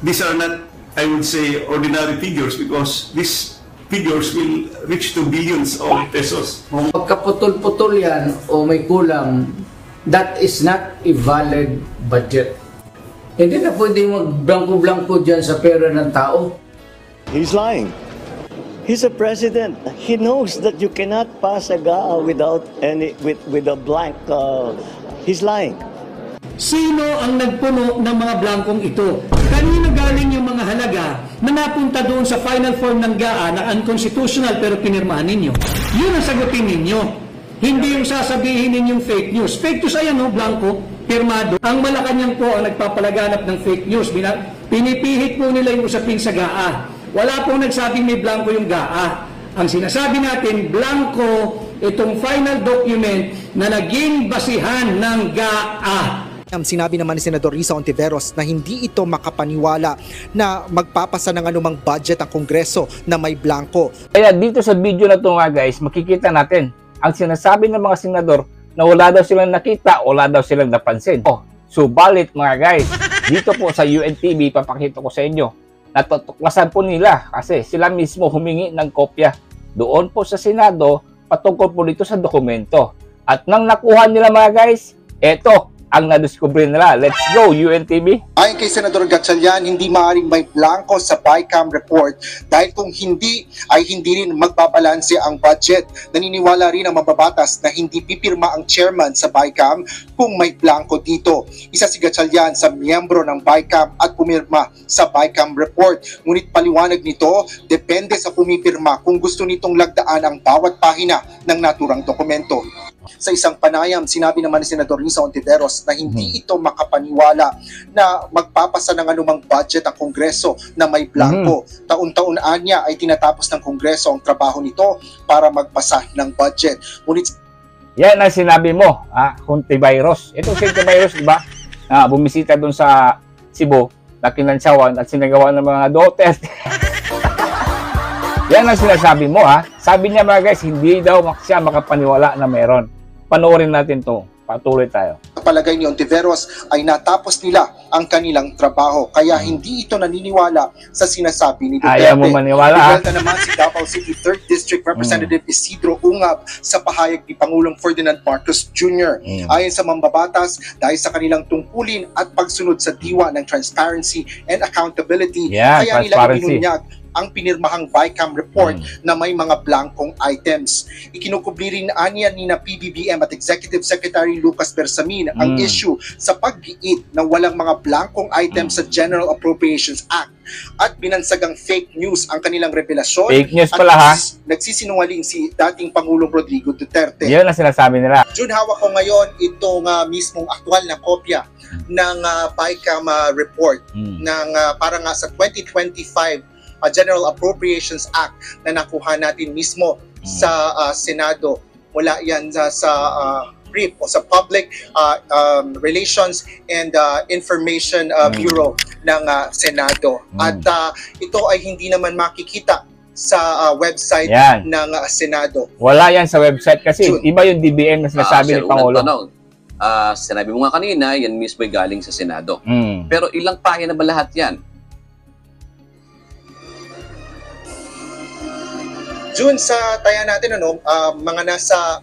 these are not, I would say, ordinary figures because these figures will reach to billions of pesos. Pagkaputol-putol yan o may kulang, that is not a valid budget. Hindi na pwede mag-blanco-blanco dyan sa pera ng tao. He's lying. He's a president. He knows that you cannot pass a GAA without with a blank. He's lying. Sino ang nagpuno ng mga blankong ito? Kanino galing yung mga halaga na napunta doon sa final form ng GAA na unconstitutional pero pinirmahan ninyo? Yun ang sagutin ninyo. Hindi yung sasabihin ninyong fake news. Fake news ayan o, blanco, pirmado. Ang Malacanang po ang nagpapalaganap ng fake news. Pinipihit po nila yung usapin sa GAA. Wala pong nagsabing may blanco yung GAA. Ang sinasabi natin, blanco itong final document na naging basihan ng GAA. Sinabi naman ni Senador Risa Hontiveros na hindi ito makapaniwala na magpapasa ng anumang budget ang Kongreso na may blanco. Kaya dito sa video na ito nga guys, makikita natin ang sinasabi ng mga senador na wala daw silang nakita, wala daw silang napansin. Subalit mga guys, dito po sa UNTV, papakita ko sa inyo, natutuklasan po nila kasi sila mismo humingi ng kopya doon po sa Senado patungkol po dito sa dokumento. At nang nakuha nila mga guys, eto ang nadiskubre nila. Let's go, UNTV! Ayon kay Senador Gatchalian, hindi maaaring may blanco sa BICAM report dahil kung hindi, ay hindi rin magbabalanse ang budget. Naniniwala rin ang mababatas na hindi pipirma ang chairman sa BICAM kung may blanco dito. Isa si Gatchalian sa miyembro ng BICAM at pumirma sa BICAM report. Ngunit paliwanag nito, depende sa pumipirma kung gusto nitong lagdaan ang bawat pahina ng naturang dokumento. Sa isang panayam, sinabi naman ni Senador Risa Hontiveros na hindi ito makapaniwala na magpapasa ng anumang budget ang Kongreso na may blanco. Taon-taon niya ay tinatapos ng Kongreso ang trabaho nito para magpasa ng budget. Ngunit yan ang sinabi mo, Hontiveros. Itong si Hontiveros, diba? Bumisita doon sa Cebu, na kinansawan at sinagawa ng mga Duterte. Yan ang sinasabi mo, Sabi niya mga guys, hindi daw siya makapaniwala na meron. Panoorin natin to. Patuloy tayo. Palagay ni Hontiveros ay natapos nila ang kanilang trabaho. Kaya hindi ito naniniwala sa sinasabi ni Duterte. Ayaw mo maniwala. Igual naman si Davao City 3rd District Representative Isidro Ungab sa pahayag ni Pangulong Ferdinand Marcos Jr. Ayon sa mambabatas, dahil sa kanilang tungkulin at pagsunod sa diwa ng transparency and accountability, kaya nila ibinunyag ang pinirmahang BICAM report na may mga blankong items. Ikinukubli rin aniya ni na PBBM at Executive Secretary Lucas Bersamin ang issue sa paggiit na walang mga blankong items sa General Appropriations Act at binansagang fake news ang kanilang revelasyon. Fake news pala Nagsisinungaling si dating Pangulong Rodrigo Duterte. Yan ang sinasabi nila. Jun, hawak ko ngayon itong mismong aktual na kopya ng BICAM report ng para nga sa 2025 General Appropriations Act na nakuha natin mismo sa Senado. Mula yan sa brief o sa Public Relations and Information Bureau ng Senado. At ito ay hindi naman makikita sa website ng Senado. Wala yan sa website kasi iba yung DBM na sinasabi ni Pangulo. Sinabi mo nga kanina, yan mismo ay galing sa Senado. Pero ilang pahina ba lahat yan? June, sa taya natin, mga nasa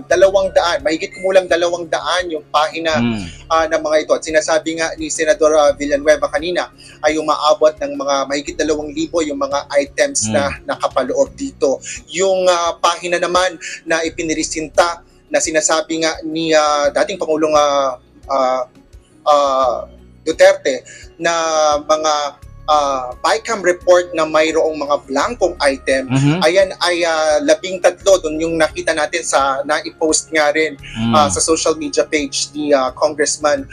200, mahigit kumulang 200 yung pahina ng mga ito. At sinasabi nga ni Senador Villanueva kanina ay umaabot ng mga mahigit 2,000 yung mga items na nakapaloob dito. Yung pahina naman na ipinirisinta na sinasabi nga ni dating Pangulong Duterte na mga BICAM report na mayroong mga blankong item, ayan ay 13 doon yung nakita natin sa na-post nga rin sa social media page ni Congressman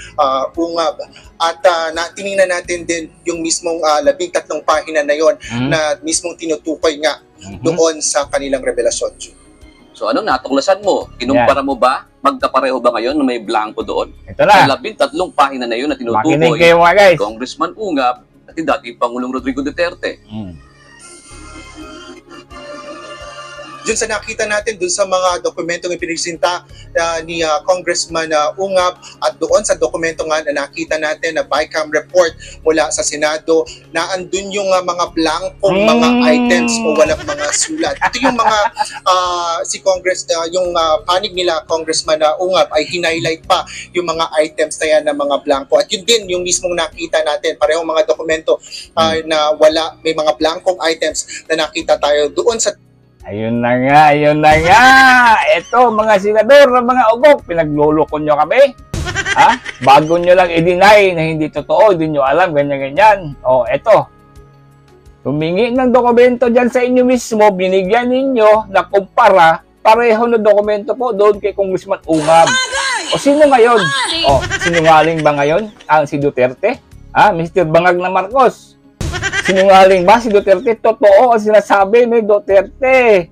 Ungab. At tiningnan natin din yung mismong 13 pahina na yon na mismong tinutukoy nga doon sa kanilang revelasyon. So anong natuklasan mo? Kinumpara mo ba? Magkapareho ba ngayon na may blanco doon? Ito na. Sa 13 pahina na yun na tinutukoy Makinig kayo mga guys. Congressman Ungab at dating Pangulong Rodrigo Duterte. dun sa nakita natin, dun sa mga dokumentong ipinisinta ni Congressman Ungab, at doon sa dokumento nga na nakita natin na BICAM report mula sa Senado, na andun yung mga blankong mga items o walang mga sulat. Ito yung mga yung panig nila Congressman Ungab ay hinighlight pa yung mga items na yan na mga blanko. At yun din yung mismong nakita natin, parehong mga dokumento na may mga blankong items na nakita tayo doon sa... Ayun na nga, ayun na nga. Ito, mga senador, mga ugok, pinagluloko nyo kami. Ha? Bago nyo lang i-deny na hindi totoo, hindi nyo alam, ganyan-ganyan. O, eto. Humingi ng dokumento dyan sa inyo mismo, binigyan ninyo na kumpara, pareho na dokumento po doon kay Congressman Ungab. O, sino ngayon? O, sinungaling ba ngayon? Si Duterte? Mr. Bangag na Marcos? Sinungaling ba si Duterte? Totoo ang sinasabi ni Duterte.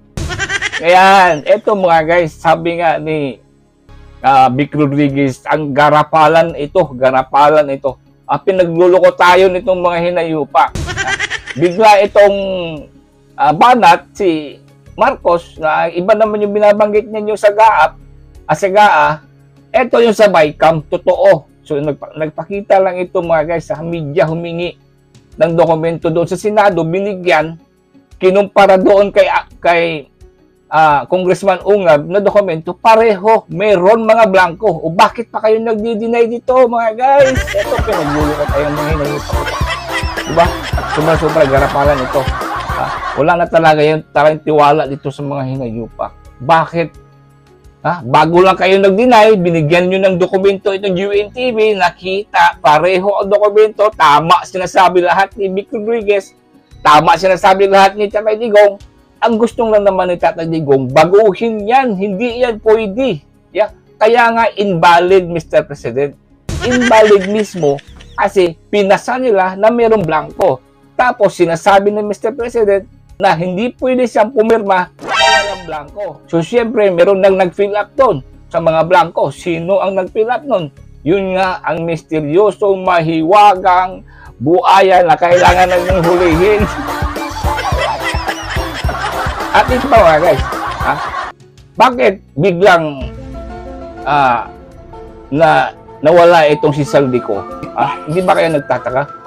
Ayan, eto mga guys, sabi nga ni Vic Rodriguez, ang garapalan ito. Pinagluloko tayo nitong mga hinayupa. Bigla itong banat si Marcos, na iba naman yung binabanggit niya yung sa GAA, eto yung sa BICAM, totoo. So nagpakita lang ito mga guys, sa media humingi ng dokumento doon sa Senado, binigyan, kinumpara doon kay Congressman Ungab na dokumento, pareho, mayroon mga blanco. O bakit pa kayo nagdi-deny dito mga guys? Ito, pinagluloko tayo ng hinayupa. Diba? Sobra-sobra, garapalan ito. Wala na talaga yung tarang tiwala dito sa mga hinayupa. Bakit? Bago lang kayo nag-deny, binigyan nyo ng dokumento itong UNTV, nakita, pareho ang dokumento, tama sinasabi lahat ni Vic Rodriguez, tama sinasabi lahat ni Tatay Digong. Ang gustong lang naman ni Tatay Digong, baguhin yan, hindi yan pwede. Yeah. Kaya nga invalid, Mr. President. Invalid mismo kasi pinasa nila na mayroong blanco. Tapos sinasabi ni Mr. President na hindi pwede siyang pumirma ng blanco. So, siyempre, meron nang nag-fill up doon sa mga blanco. Sino ang nag-fill up doon? Yun nga, ang misteryosong mahiwagang buaya na kailangan nang hulihin. At ito pa mga guys, bakit biglang nawala itong si Saldico? Hindi ba kayo nagtataka?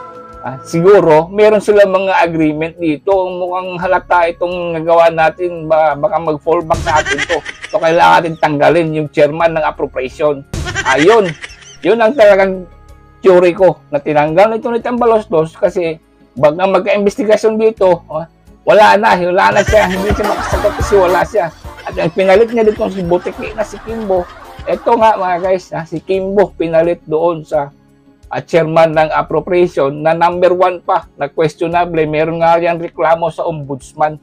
Siguro, meron silang mga agreement dito. Mukhang halata itong nagawa natin, baka mag-fallback natin to. So, kailangan natin tanggalin yung chairman ng appropriation. Ayun. Yun ang talagang theory ko na tinanggal ito ni Tambaloslos kasi baga magka-investigasyon dito, wala na siya. Hindi siya makasagot kasi wala siya. At ang pinalit niya dito si Butiki na si Kimbo. Ito nga mga guys, si Kimbo pinalit doon sa chairman ng appropriation na number 1 pa na questionable. Meron nga yan reklamo sa ombudsman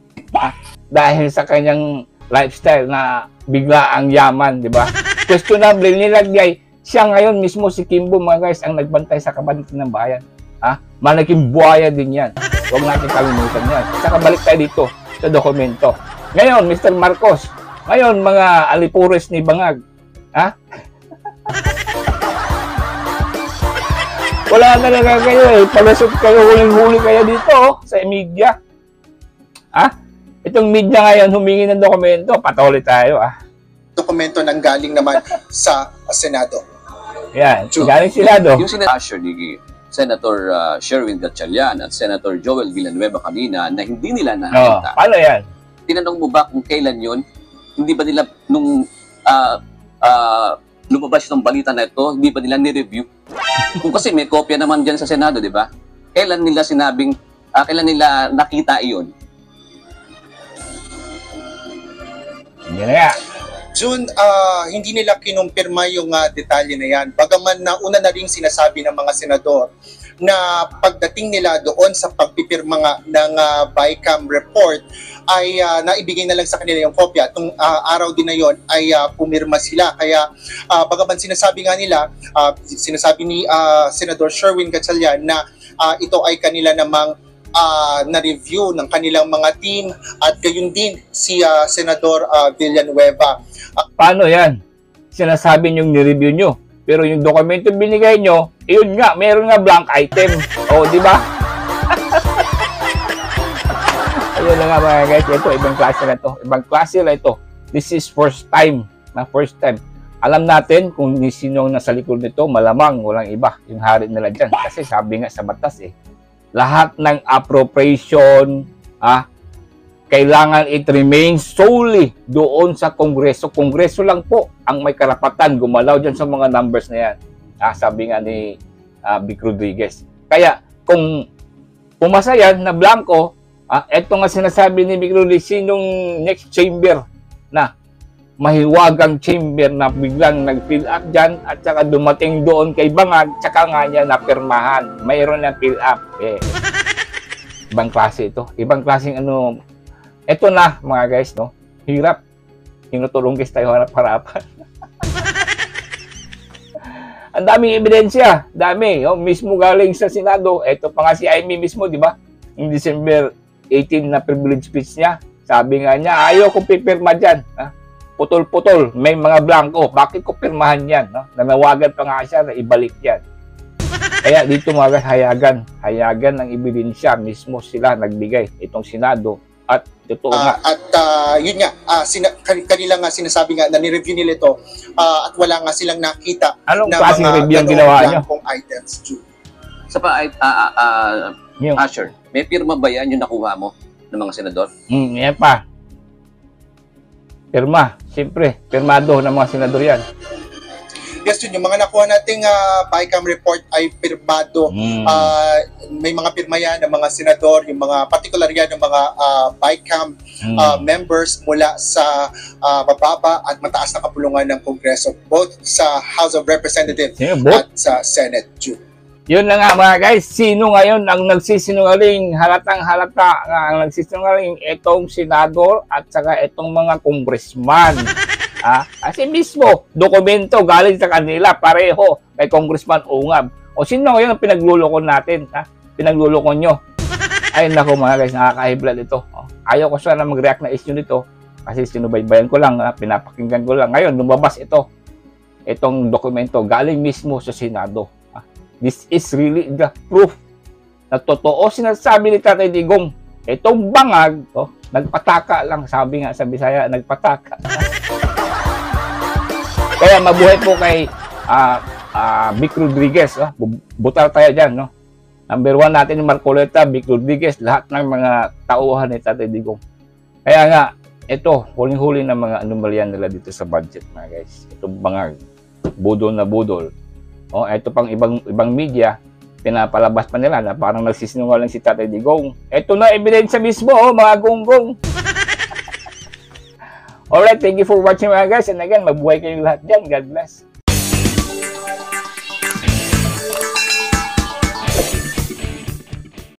dahil sa kanyang lifestyle na bigla ang yaman, di ba? Questionable, nilagay siya ngayon mismo si Kimbo mga guys ang nagbantay sa kabanitan ng bayan. Malaking buhaya din yan. Huwag natin kalimutan yan. Saka balik tayo dito sa dokumento. Ngayon, Mr. Marcos, ngayon mga alipures ni Bangag, wala talaga kayo palusot kayo, huling-huli kayo dito sa media. Itong media ngayon humingi ng dokumento, patuloy tayo Dokumento nang galing naman sa Senado. Yan, galing Senado. Yung sinasure ni Senator Sherwin Gatchalian at Senator Joel Villanueva kanina na hindi nila nakita. Paano yan? Tinanong mo ba kung kailan yun? Hindi ba nila nung lumabas ng balita na ito, hindi ba nila ni-review? Kung kasi may kopya naman dyan sa Senado, di ba? Kailan nila kailan nila nakita iyon? Hindi na nga. June, hindi nila kinumpirma yung detalye na yan. Bagaman na una na rin sinasabi ng mga senador na pagdating nila doon sa pagpipirma nga ng BICAM report ay naibigay na lang sa kanila yung kopya. Itong araw din na yon ay pumirma sila. Kaya bagaman sinasabi nga nila, sinasabi ni Senador Sherwin Gatchalian na ito ay kanila namang na-review ng kanilang mga team at gayon din si Senador Villanueva. Paano yan? Sinasabi niyong ni-review nyo. Pero yung dokumento binigay nyo, yun nga, meron nga blank item. O, di ba? Ayun na nga mga guys, ito, ibang klase na ito. Ibang klase na ito. This is first time. First time. Alam natin kung sino ang nasa likod nito, malamang walang iba. Yung hari nila dyan. Kasi sabi nga sa batas lahat ng appropriation, kailangan it remains solely doon sa Kongreso. Kongreso lang po ang may karapatan gumalaw dyan sa mga numbers na yan. Sabi nga ni Vic Rodriguez. Kaya kung pumasa yan na blanco, ito nga sinasabi ni Vic Rodriguez, sinong next chamber na mahiwagang chamber na biglang nag-fill up dyan at saka dumating doon kay Bangag, tsaka nga niya napirmahan. Mayroon na fill up. Ibang klase ito. Ibang klaseng ito na mga guys, no? Hirap. Tinutulunggis tayo harap-harapan. Ang daming ebidensya. Dami. Mismo galing sa Senado. Ito pa nga si Amy mismo, di ba? Yung December 18 na privilege speech niya. Sabi nga niya, ayaw kong pipirma dyan. Putol-putol. May mga blanco. Bakit ko pirmahan yan? Nanawagan pa nga siya na ibalik yan. Kaya dito mga guys, hayagan ng ebidensya. Mismo sila nagbigay. Itong Senado. At totoo nga. Yun nga, kanila nga sinasabi nga na ni-review nila ito at wala nga silang nakita anong na klaseng mga review ang ginawa nyo? Items. Asher, may pirma ba yan yung nakuha mo ng mga senador? Yan pa. Pirma. Siyempre, pirmado ng mga senador yan. Yes, yun. Yung mga nakuha nating BICAM report ay pirmado. May mga pirma yan ng mga senador, yung mga particular yan ng mga BICAM members mula sa mababa at mataas na kapulungan ng Kongreso, both sa House of Representatives at sa Senate. Yun na nga mga guys, sino ngayon ang nagsisinungaling, halatang halata ang nagsisinungaling, itong senador at saka itong mga congressman. Kasi mismo, dokumento galing sa kanila, pareho kay Congressman Ungab. O sino ngayon ang pinagluloko natin? Pinagluloko nyo? Ay nako mga guys, nakaka-high-blood ito. Ayaw ko sana mag-react na issue nito kasi sinubaybayan ko lang, pinapakinggan ko lang. Ngayon, lumabas ito. Itong dokumento galing mismo sa Senado. This is really the proof na totoo sinasabi ni Tatay Digong. Itong Bangag, nagpataka lang, sabi nga sa Bisaya, nagpataka. Kaya mabuhay po kay Vic Rodriguez. Butal tayo dyan. No? Number 1 natin yung Marcoleta, Vic Rodriguez, lahat ng mga tauhan ni Tatay Digong. Kaya nga, ito, huling-huli ng mga anomalyan nila dito sa budget, mga guys. Ito Bangag, budol na budol. Ito pang ibang media, pinapalabas pa nila na parang nagsisinungaling si Tatay Digong. Ito na ebidensya mismo, mga gonggong. Alright, thank you for watching mga guys. And again, mabuhay kayong lahat dyan. God bless.